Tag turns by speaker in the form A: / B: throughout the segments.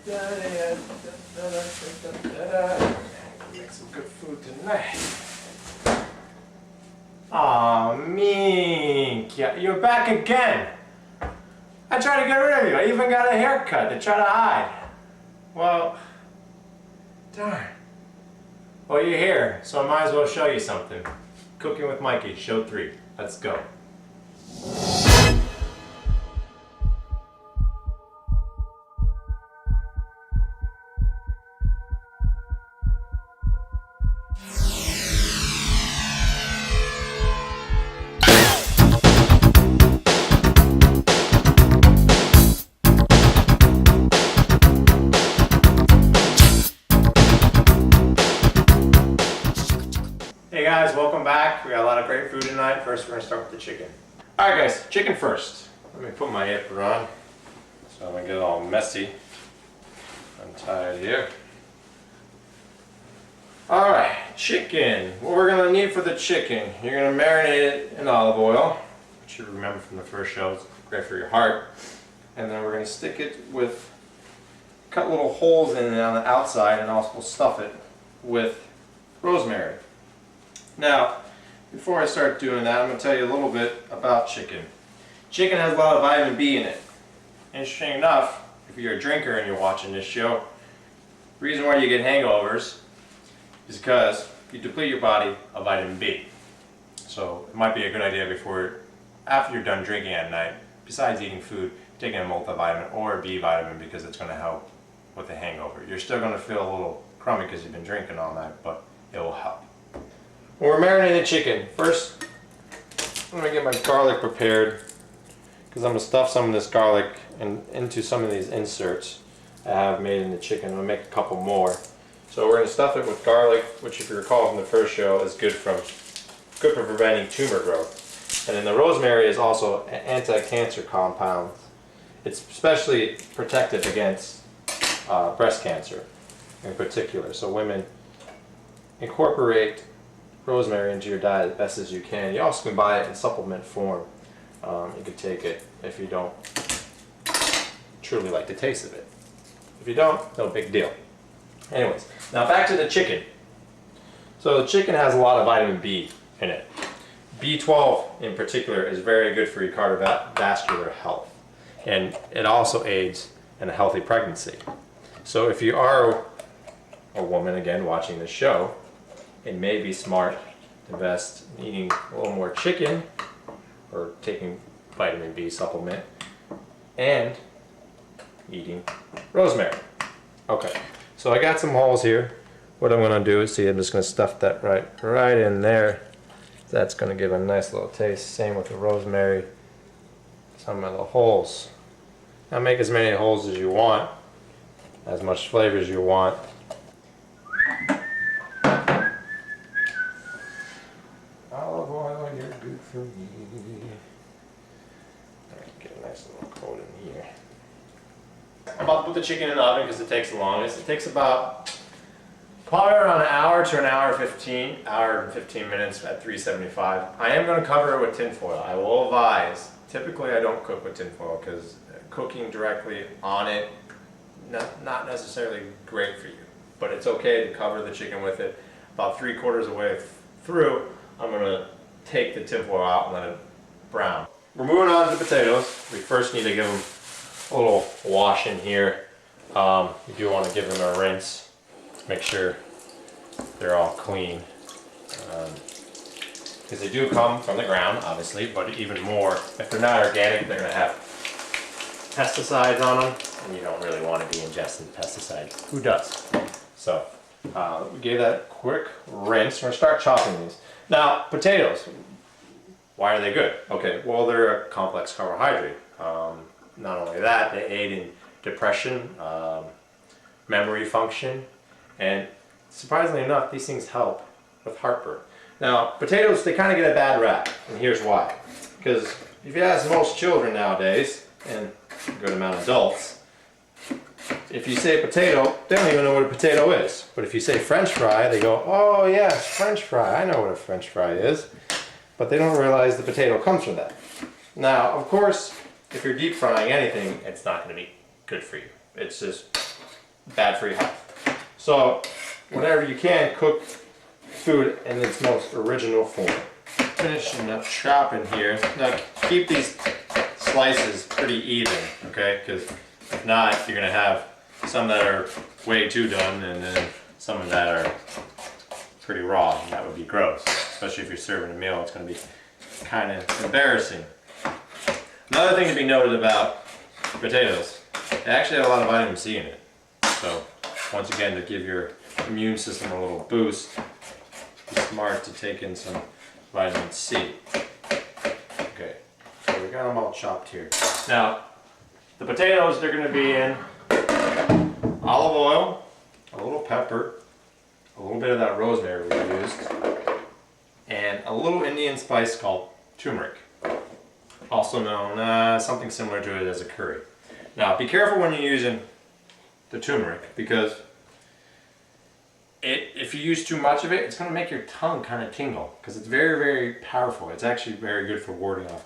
A: Make some good food tonight. Aw, Mink, you're back again. I tried to get rid of you. I even got a haircut to try to hide. Well, darn. Well, you're here, so I might as well show you something. Cooking with Mikey, show 3. Let's go. Hey guys, welcome back. We got a lot of great food tonight. First, we're going to start with the chicken. Alright guys, chicken first. Let me put my apron on so I'm going to get it all messy. Untied here. Alright, chicken. What we're going to need for the chicken, you're going to marinate it in olive oil, which you remember from the first show, it's great for your heart. And then we're going to stick it with, cut little holes in it on the outside, and also stuff it with rosemary. Now, before I start doing that, I'm going to tell you a little bit about chicken. Chicken has a lot of vitamin B in it. Interesting enough, if you're a drinker and you're watching this show, the reason why you get hangovers is because you deplete your body of vitamin B. So it might be a good idea after you're done drinking at night, besides eating food, taking a multivitamin or a B vitamin because it's going to help with the hangover. You're still going to feel a little crummy because you've been drinking all night, but it will help. When we're marinating the chicken, first I'm going to get my garlic prepared because I'm going to stuff some of this garlic into some of these inserts I have made in the chicken. I'm going to make a couple more. So we're going to stuff it with garlic, which if you recall from the first show is good for preventing tumor growth. And then the rosemary is also an anti-cancer compound. It's especially protective against breast cancer in particular. So women, incorporate rosemary into your diet as best as you can. You also can buy it in supplement form. You can take it if you don't truly like the taste of it. If you don't, no big deal. Anyways, now back to the chicken. So the chicken has a lot of vitamin B in it. B12 in particular is very good for your cardiovascular health. And it also aids in a healthy pregnancy. So if you are a woman, again, watching this show, it may be smart to invest in eating a little more chicken or taking vitamin B supplement and eating rosemary. Okay, so I got some holes here. What I'm going to do is, see, I'm just going to stuff that right in there. That's going to give a nice little taste. Same with the rosemary. Some of the holes. Now make as many holes as you want, as much flavor as you want. Olive oil, you're good for me. Alright, get a nice little coat in here. I'm about to put the chicken in the oven because it takes the longest. It takes about probably around an hour to an hour and 15 minutes at 375. I am going to cover it with tin foil. I will advise, typically I don't cook with tin foil because cooking directly on it, not necessarily great for you. But it's okay to cover the chicken with it. About 3/4 of the way through, I'm going to take the tin foil out and let it brown. We're moving on to the potatoes. We first need to give them a little wash in here. You do want to give them a rinse. Make sure they're all clean. Because they do come from the ground, obviously, but even more, if they're not organic, they're going to have pesticides on them, and you don't really want to be ingesting pesticides. Who does? So, we gave that a quick rinse. We're going to start chopping these. Now, potatoes, why are they good? Okay, well, they're a complex carbohydrate. Not only that, they aid in depression, memory function, and surprisingly enough, these things help with heartburn. Now, potatoes, they kind of get a bad rap, and here's why. Because if you ask most children nowadays, and a good amount of adults, if you say potato, they don't even know what a potato is. But if you say French fry, they go, oh yes, French fry, I know what a French fry is. But they don't realize the potato comes from that. Now, of course, if you're deep frying anything, it's not going to be good for you. It's just bad for your health. So whenever you can, cook food in its most original form. Finishing up chopping here. Now keep these slices pretty even, okay? Because if not, you're gonna have some that are way too done and then some that are pretty raw, and that would be gross. Especially if you're serving a meal, it's gonna be kind of embarrassing. Another thing to be noted about potatoes, they actually have a lot of vitamin C in it. So once again, to give your immune system a little boost, it's smart to take in some vitamin C. Okay, so we got them all chopped here. Now, the potatoes, they're going to be in olive oil, a little pepper, a little bit of that rosemary we used, and a little Indian spice called turmeric, also known something similar to it as a curry. Now, be careful when you're using the turmeric, because if you use too much of it, it's going to make your tongue kind of tingle, because it's very, very powerful. It's actually very good for warding off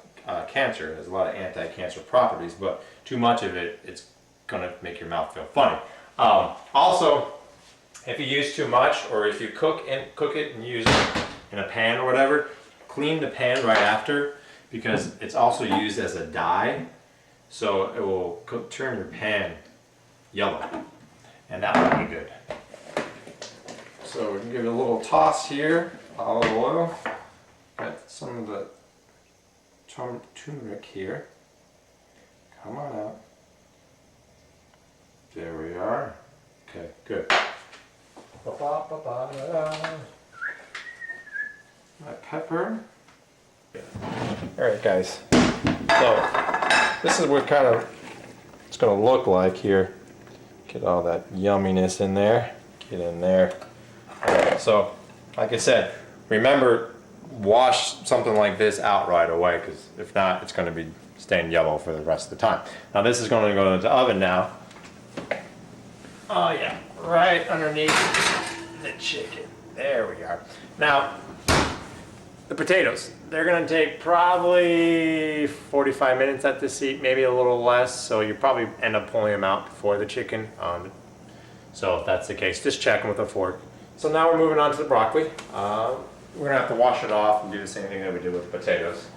A: cancer. It has a lot of anti-cancer properties, but too much of it, it's going to make your mouth feel funny. Also, if you use too much, or if you cook it and use it in a pan or whatever, clean the pan right after, because it's also used as a dye, so it will turn your pan yellow, and that would be good. So we can give it a little toss here, olive oil, got some of the turmeric here, come on out, there we are, okay, good. My pepper. Alright guys, so this is what kind of it's going to look like here. Get all that yumminess in there, get in there. Alright, so like I said, remember, wash something like this out right away, because if not, it's going to be staying yellow for the rest of the time. Now this is going to go into the oven now. Oh yeah, right underneath the chicken. There we are. Now, the potatoes, they're going to take probably 45 minutes at this heat, maybe a little less, so you probably end up pulling them out before the chicken. So if that's the case, just check them with a fork. So now we're moving on to the broccoli. We're going to have to wash it off and do the same thing that we did with the potatoes.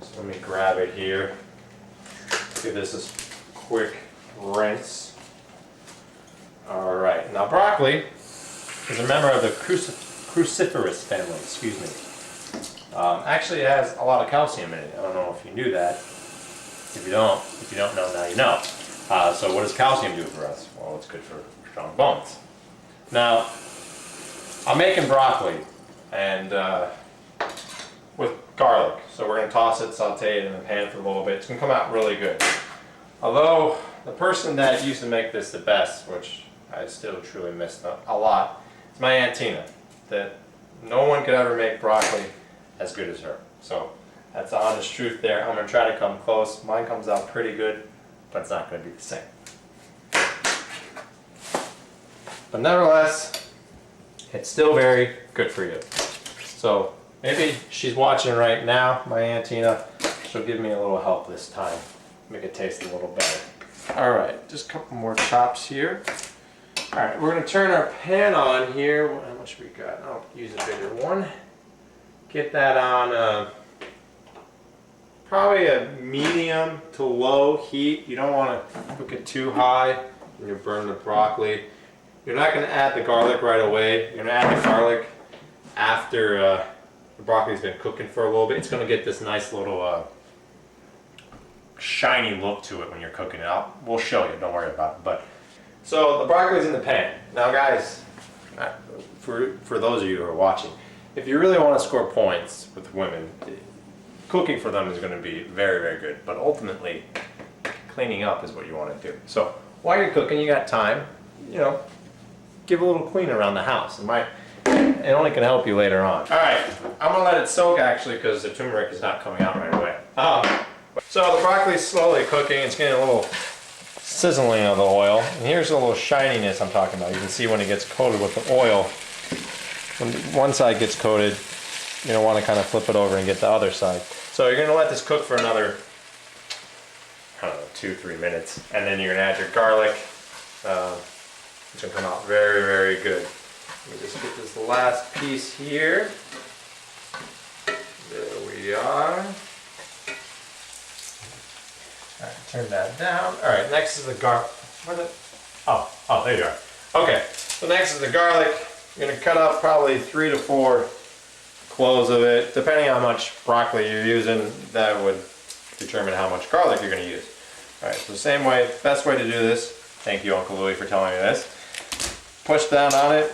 A: So let me grab it here. Give this a quick rinse. Alright, now broccoli is a member of the cruciferous family, excuse me. Actually it has a lot of calcium in it. I don't know if you knew that. If you don't know, now you know. So what does calcium do for us? Well, it's good for strong bones. Now, I'm making broccoli and with garlic. So we're going to toss it, saute it in the pan for a little bit. It's going to come out really good. Although the person that used to make this the best, which I still truly miss a lot, is my Aunt Tina. That no one could ever make broccoli as good as her. So that's the honest truth there. I'm going to try to come close. Mine comes out pretty good, but it's not going to be the same. But nevertheless, it's still very good for you. So maybe she's watching right now, my Aunt Tina. She'll give me a little help this time. Make it taste a little better. Alright, just a couple more chops here. Alright, we're going to turn our pan on here. How much we got? I'll use a bigger one. Get that on probably a medium to low heat. You don't want to cook it too high when you burn the broccoli. You're not going to add the garlic right away. You're going to add the garlic after the broccoli's been cooking for a little bit. It's going to get this nice little shiny look to it when you're cooking it. We'll show you, don't worry about it. But so the broccoli's in the pan. Now guys, for those of you who are watching, if you really want to score points with women, cooking for them is going to be very, very good. But ultimately, cleaning up is what you want to do. So while you're cooking, you got time, you know, give a little clean around the house. It only can help you later on. Alright, I'm going to let it soak actually, because the turmeric is not coming out right away. So the broccoli's slowly cooking. It's getting a little sizzling of the oil. And here's a little shininess I'm talking about. You can see when it gets coated with the oil. When one side gets coated, you're going to want to kind of flip it over and get the other side. So you're going to let this cook for another, I don't know, 2-3 minutes. And then you're going to add your garlic. It's gonna come out very, very good. Let me just get this last piece here. There we are. Alright, turn that down. Alright, next is the garlic. Oh, there you are. Okay, so next is the garlic. You're gonna cut up probably 3 to 4 cloves of it. Depending on how much broccoli you're using, that would determine how much garlic you're gonna use. Alright, so the same way, best way to do this, thank you Uncle Louie for telling me this. Push down on it,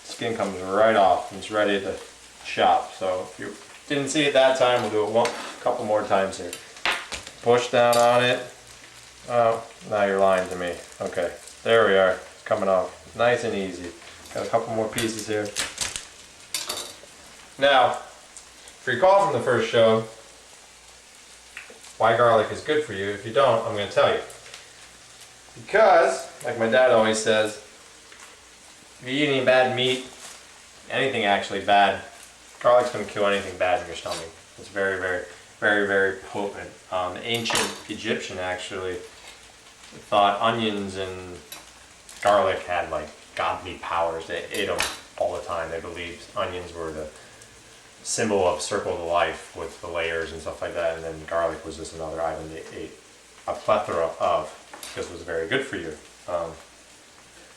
A: skin comes right off and it's ready to chop. So if you didn't see it that time, we'll do it a couple more times here. Push down on it. Oh, now you're lying to me. Okay, there we are. It's coming off nice and easy. Got a couple more pieces here. Now, if you recall from the first show why garlic is good for you, if you don't, I'm going to tell you. Because, like my dad always says, if you eat any bad meat, anything actually bad, garlic's going to kill anything bad in your stomach. It's very, very, very, very potent. The ancient Egyptian actually thought onions and garlic had like godly powers. They ate them all the time. They believed onions were the symbol of circle of life with the layers and stuff like that, and then garlic was just another item they ate a plethora of because it was very good for you.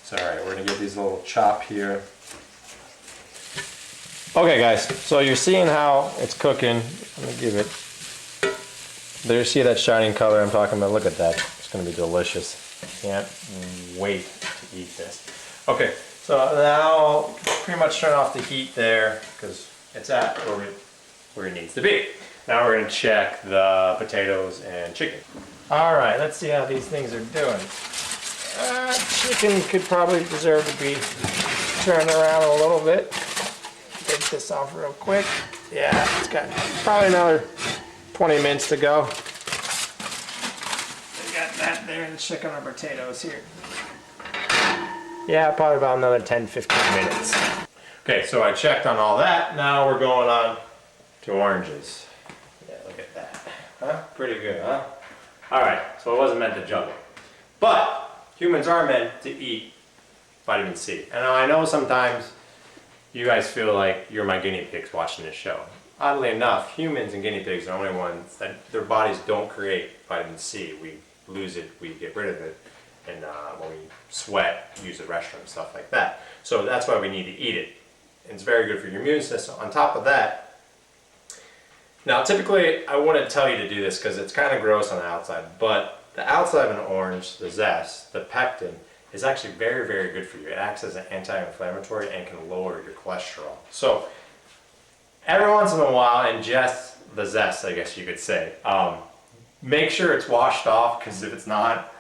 A: So alright, we're going to get these little chop here. Okay guys, so you're seeing how it's cooking. Let me give it, there you see that shining color I'm talking about? Look at that, it's going to be delicious. Can't wait to eat this. Okay, so now pretty much turn off the heat there because it's at where it needs to be. Now we're going to check the potatoes and chicken. Alright, let's see how these things are doing. Chicken could probably deserve to be turned around a little bit. Take this off real quick. Yeah, it's got probably another 20 minutes to go. We got that there and chicken or potatoes here. Yeah, probably about another 10-15 minutes. Okay, so I checked on all that. Now we're going on to oranges. Yeah, look at that. Huh? Pretty good, huh? Alright, so it wasn't meant to juggle. But humans are meant to eat vitamin C. And I know sometimes you guys feel like you're my guinea pigs watching this show. Oddly enough, humans and guinea pigs are the only ones that their bodies don't create vitamin C. We lose it, we get rid of it, and when we sweat, use the restroom, stuff like that. So that's why we need to eat it. It's very good for your immune system. On top of that, now typically I wouldn't tell you to do this because it's kind of gross on the outside, but the outside of an orange, the zest, the pectin, is actually very, very good for you. It acts as an anti-inflammatory and can lower your cholesterol. So every once in a while, ingest the zest, I guess you could say. Make sure it's washed off, because if it's not,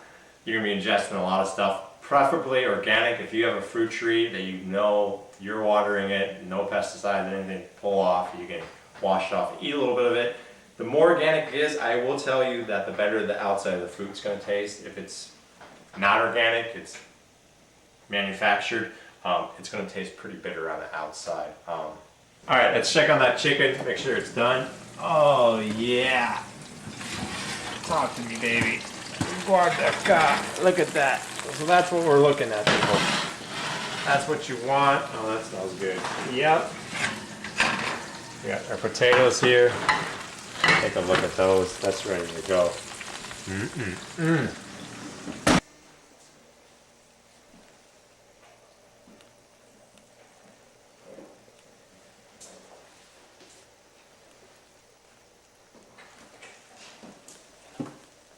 A: you're going to be ingesting a lot of stuff. Preferably organic. If you have a fruit tree that you know you're watering it, no pesticides, anything, pull off, you can wash it off, eat a little bit of it. The more organic it is, I will tell you that the better the outside of the fruit's going to taste. If it's not organic, it's manufactured, it's going to taste pretty bitter on the outside. Alright, let's check on that chicken, make sure it's done. Oh yeah! Talk to me, baby. Look at that. So that's what we're looking at, people. That's what you want. Oh, that smells good. Yep. We got our potatoes here. Take a look at those. That's ready to go.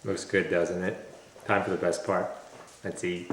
A: Looks good, doesn't it? Time for the best part. Let's eat.